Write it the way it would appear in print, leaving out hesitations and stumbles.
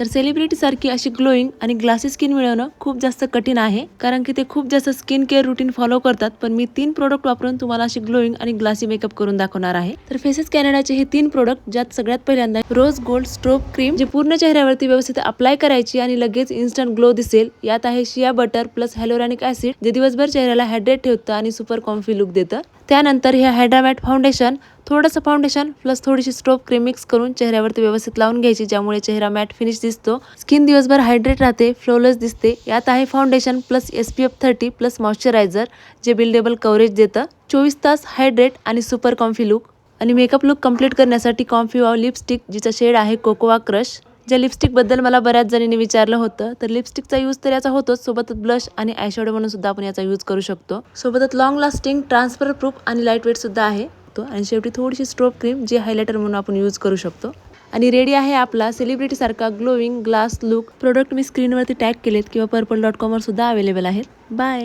तर सेलिब्रिटी सारखी अशी ग्लोईंग आणि ग्लासी स्किन मिळवणं खूप जास्त कठीण आहे, कारण की ते खूप जास्त स्किन केअर रुटीन फॉलो करतात. पण मी 3 प्रोडक्ट वापरून तुम्हाला अशी ग्लोईंग आणि ग्लासी मेकअप करून दाखवणार आहे. तर फेसेस कॅनडाचे हे 3 प्रोडक्ट, ज्यात सगळ्यात पहिल्यांदा रोज गोल्ड स्ट्रोब क्रीम, जी पूर्ण चेहऱ्यावरती व्यवस्थित अप्लाय करायची आणि लगेच इन्स्टंट ग्लो दिसेल. यात आहे शिया बटर प्लस हायलोरॉनिक ऍसिड, जे दिवसभर चेहऱ्याला हायड्रेट ठेवतं आणि सुपर कॉम्फी लुक देतं. त्यानंतर हे हायड्रा मॅट फाउंडेशन, थोडंसं फाउंडेशन प्लस थोडीशी स्ट्रोब क्रीम मिक्स करून चेहऱ्यावरती व्यवस्थित लावून घ्यायची, ज्यामुळे चेहरा मॅट फिनिश दिसतो. स्किन दिवसभर हायड्रेट राहते, फ्लोलेस दिसते. यात आहे foundation plus SPF 30 plus moisturiser, जे बिल्डेबल कव्हरेज देतं. 24 तास हायड्रेट आणि सुपर कॉम्फी लुक. आणि मेकअप लुक कंप्लीट करण्यासाठी कॉम्फी वाव लिपस्टिक, जिचा शेड आहे कोकोआ क्रश. ज्या लिपस्टिक बद्दल मला बऱ्याच जणींनी विचारलं होतं, तर लिपस्टिकचा यूज तर याचा होतोच, सोबतच ब्लश आणि आयशॅडो म्हणून सुद्धा आपण याचा यूज करू शकतो. सोबतच लॉंग लास्टिंग, ट्रान्सफर प्रूफ आणि लाईट वेट सुद्धा आहे. आणि शेवटी थोडीशी स्ट्रोब क्रीम, जे हायलायटर म्हणून आपण यूज करू शकतो. आणि रेडी आहे आपला सेलिब्रिटी सारखा ग्लोईंग ग्लास लुक. प्रोडक्ट मी स्क्रीनवरती टॅग केलेत किंवा purple.com वर सुद्धा अवेलेबल आहेत. बाय.